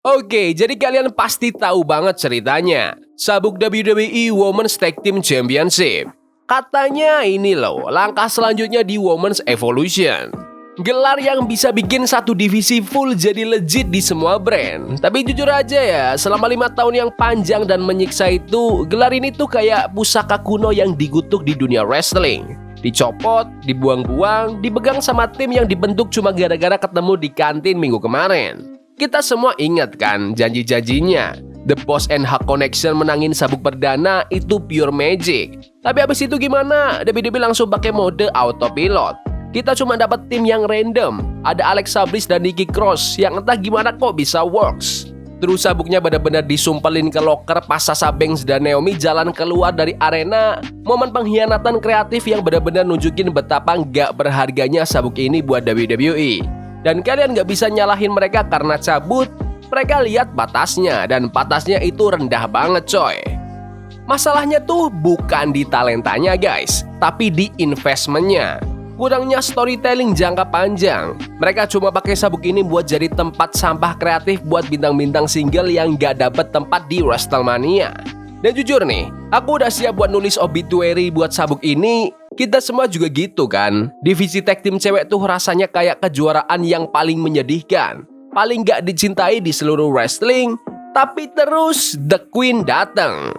Oke, jadi kalian pasti tahu banget ceritanya. Sabuk WWE Women's Tag Team Championship. Katanya ini loh, langkah selanjutnya di Women's Evolution. Gelar yang bisa bikin satu divisi full jadi legit di semua brand. Tapi jujur aja ya, selama 5 tahun yang panjang dan menyiksa itu, gelar ini tuh kayak pusaka kuno yang digutuk di dunia wrestling. Dicopot, dibuang-buang, dipegang sama tim yang dibentuk cuma gara-gara ketemu di kantin minggu kemarin. Kita semua ingat kan janji-janjinya. The Boss and Hak Connection menangin sabuk perdana itu pure magic. Tapi abis itu gimana? WWE langsung pakai mode autopilot. Kita cuma dapat tim yang random. Ada Alexa Bliss dan Nikki Cross yang entah gimana kok bisa works. Terus sabuknya benar-benar disumpelin ke loker pas Sasha Banks dan Naomi jalan keluar dari arena. Momen pengkhianatan kreatif yang benar-benar nunjukin betapa nggak berharganya sabuk ini buat WWE. Dan kalian nggak bisa nyalahin mereka karena cabut. Mereka lihat batasnya, dan batasnya itu rendah banget coy. Masalahnya tuh bukan di talentanya guys, tapi di investmentnya. Kurangnya storytelling jangka panjang. Mereka cuma pakai sabuk ini buat jadi tempat sampah kreatif buat bintang-bintang single yang nggak dapet tempat di WrestleMania. Dan jujur nih, aku udah siap buat nulis obituary buat sabuk ini. Kita semua juga gitu kan. Divisi tag team cewek tuh rasanya kayak kejuaraan yang paling menyedihkan, paling gak dicintai di seluruh wrestling. Tapi terus The Queen datang.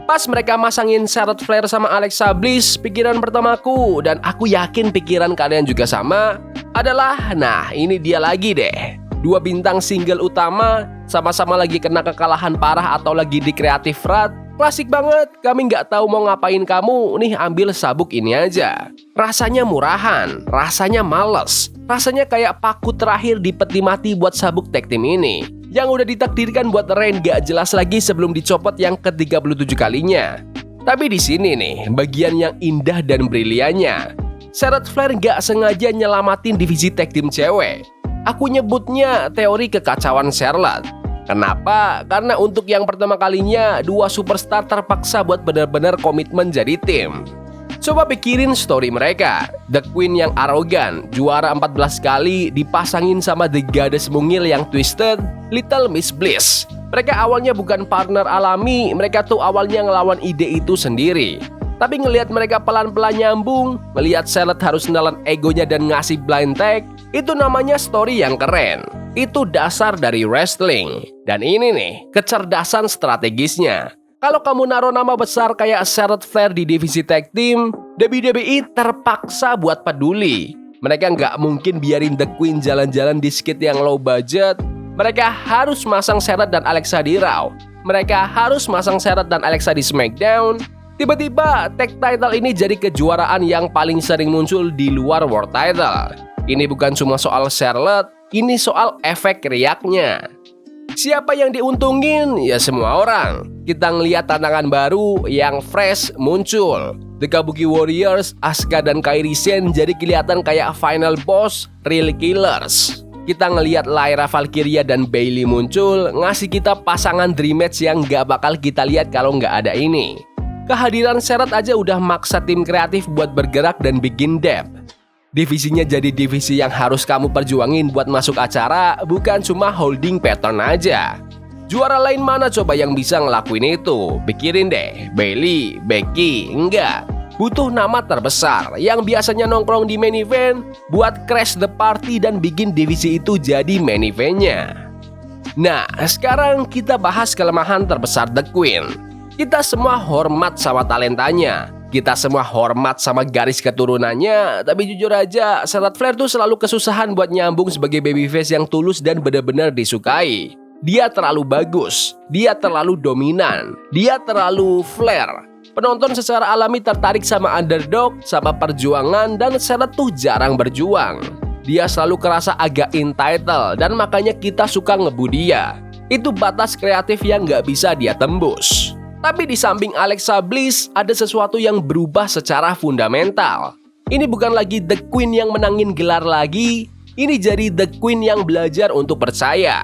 Pas mereka masangin Charlotte Flair sama Alexa Bliss, pikiran pertamaku, dan aku yakin pikiran kalian juga sama, adalah nah ini dia lagi deh. Dua bintang single utama sama-sama lagi kena kekalahan parah atau lagi di creative rut. Klasik banget, kami nggak tahu mau ngapain kamu, nih ambil sabuk ini aja. Rasanya murahan, rasanya males, rasanya kayak paku terakhir di peti mati buat sabuk tag team ini. Yang udah ditakdirkan buat reign gak jelas lagi sebelum dicopot yang ke-37 kalinya. Tapi di sini nih, bagian yang indah dan briliannya. Charlotte Flair gak sengaja nyelamatin divisi tag team cewek. Aku nyebutnya teori kekacauan Charlotte. Kenapa? Karena untuk yang pertama kalinya, dua superstar terpaksa buat benar-benar komitmen jadi tim. Coba pikirin story mereka. The Queen yang arogan, juara 14 kali, dipasangin sama The Goddess mungil yang twisted, Little Miss Bliss. Mereka awalnya bukan partner alami, mereka tuh awalnya ngelawan ide itu sendiri. Tapi ngelihat mereka pelan-pelan nyambung, melihat Charlotte harus nelan egonya dan ngasih blind tag, itu namanya story yang keren. Itu dasar dari wrestling. Dan ini nih, kecerdasan strategisnya. Kalau kamu naruh nama besar kayak Charlotte Flair di divisi tag team, WWE terpaksa buat peduli. Mereka nggak mungkin biarin The Queen jalan-jalan di skit yang low budget. Mereka harus masang Charlotte dan Alexa di Raw. Mereka harus masang Charlotte dan Alexa di SmackDown. Tiba-tiba, tag title ini jadi kejuaraan yang paling sering muncul di luar World Title. Ini bukan cuma soal Charlotte, ini soal efek riaknya. Siapa yang diuntungin? Ya semua orang. Kita ngeliat tantangan baru yang fresh muncul. The Kabuki Warriors, Asuka dan Kairi Sane jadi kelihatan kayak final boss, real killers. Kita ngeliat Lyra Valkyria dan Bayley muncul, ngasih kita pasangan dream match yang gak bakal kita lihat kalau gak ada ini. Kehadiran Charlotte aja udah maksa tim kreatif buat bergerak dan bikin depth. Divisinya jadi divisi yang harus kamu perjuangin buat masuk acara, bukan cuma holding pattern aja. Juara lain mana coba yang bisa ngelakuin itu? Pikirin deh, Bayley, Becky, enggak. Butuh nama terbesar yang biasanya nongkrong di main event buat crash the party dan bikin divisi itu jadi main eventnya. Nah, sekarang kita bahas kelemahan terbesar The Queen. Kita semua hormat sama talentanya. Kita semua hormat sama garis keturunannya, tapi jujur aja, Charlotte Flair tuh selalu kesusahan buat nyambung sebagai babyface yang tulus dan benar-benar disukai. Dia terlalu bagus, dia terlalu dominan, dia terlalu Flair. Penonton secara alami tertarik sama underdog, sama perjuangan, dan Charlotte tuh jarang berjuang. Dia selalu kerasa agak entitled, dan makanya kita suka ngebu dia. Itu batas kreatif yang nggak bisa dia tembus. Tapi di samping Alexa Bliss, ada sesuatu yang berubah secara fundamental. Ini bukan lagi The Queen yang menangin gelar lagi, ini jadi The Queen yang belajar untuk percaya.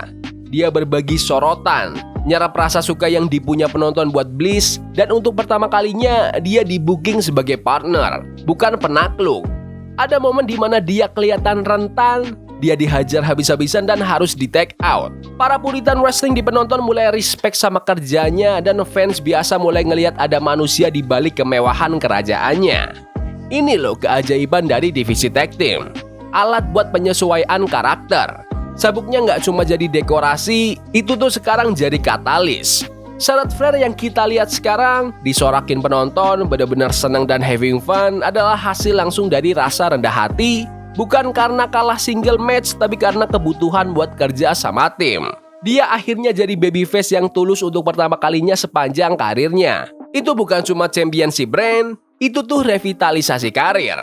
Dia berbagi sorotan, nyerap rasa suka yang dipunya penonton buat Bliss, dan untuk pertama kalinya dia di-booking sebagai partner, bukan penakluk. Ada momen di mana dia kelihatan rentan, Dia dihajar habis-habisan dan harus di take out. Para puritan wrestling di penonton mulai respect sama kerjanya dan fans biasa mulai ngelihat ada manusia di balik kemewahan kerajaannya. Ini loh keajaiban dari divisi tag team. Alat buat penyesuaian karakter. Sabuknya nggak cuma jadi dekorasi, itu tuh sekarang jadi katalis. Charlotte Flair yang kita lihat sekarang disorakin penonton, benar-benar senang dan having fun adalah hasil langsung dari rasa rendah hati. Bukan karena kalah single match, tapi karena kebutuhan buat kerja sama tim. Dia akhirnya jadi babyface yang tulus untuk pertama kalinya sepanjang karirnya. Itu bukan cuma championship brand, itu tuh revitalisasi karir.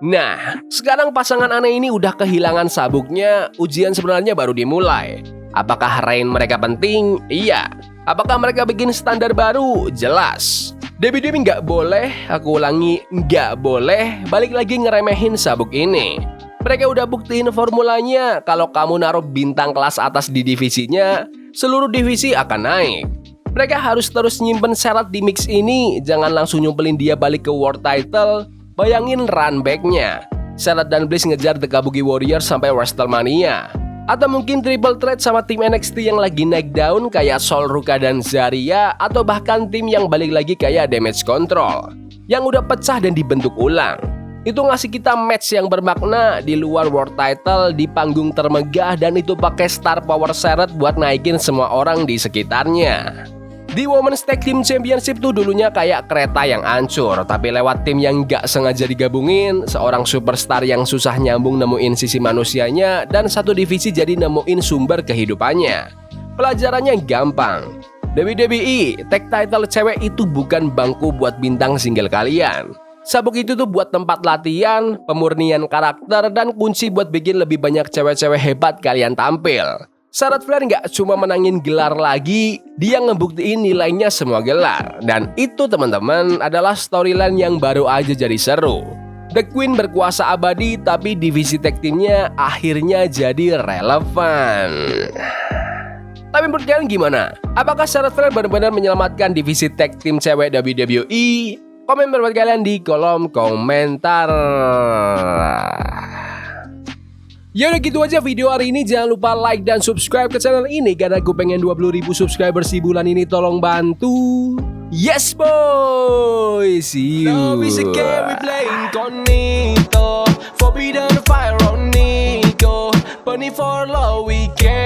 Nah, sekarang pasangan aneh ini udah kehilangan sabuknya, ujian sebenarnya baru dimulai. Apakah reign mereka penting? Iya. Apakah mereka bikin standar baru? Jelas. WWE nggak boleh, aku ulangi, nggak boleh balik lagi ngeremehin sabuk ini. Mereka udah buktiin formulanya, kalau kamu naruh bintang kelas atas di divisinya, seluruh divisi akan naik. Mereka harus terus nyimpen Charlotte di mix ini, jangan langsung nyumpelin dia balik ke world title. Bayangin run back-nya. Charlotte dan Bliss ngejar The Kabuki Warriors sampai WrestleMania. Atau mungkin triple threat sama tim NXT yang lagi naik daun kayak Sol Ruka dan Zarya, atau bahkan tim yang balik lagi kayak Damage Control yang udah pecah dan dibentuk ulang. Itu ngasih kita match yang bermakna di luar world title di panggung termegah, dan itu pakai star power Charlotte buat naikin semua orang di sekitarnya. Di Women's Tag Team Championship tuh dulunya kayak kereta yang hancur, tapi lewat tim yang gak sengaja digabungin, seorang superstar yang susah nyambung nemuin sisi manusianya, dan satu divisi jadi nemuin sumber kehidupannya. Pelajarannya gampang. WWE, tag title cewek itu bukan bangku buat bintang single kalian. Sabuk itu tuh buat tempat latihan, pemurnian karakter, dan kunci buat bikin lebih banyak cewek-cewek hebat kalian tampil. Charlotte Flair nggak cuma menangin gelar lagi, dia ngebuktiin nilainya semua gelar. Dan itu teman-teman adalah storyline yang baru aja jadi seru. The Queen berkuasa abadi, tapi divisi tag teamnya akhirnya jadi relevan. Tapi menurut kalian gimana? Apakah Charlotte Flair benar-benar menyelamatkan divisi tag team cewek WWE? Komen pendapat kalian di kolom komentar. Ya udah gitu aja video hari ini. Jangan lupa like dan subscribe ke channel ini karena gue pengen 20.000 subscribers di bulan ini. Tolong bantu. Yes boy. See you. Love is a game we play incognito. Forbidden fire on Nico. Bunny for love we can.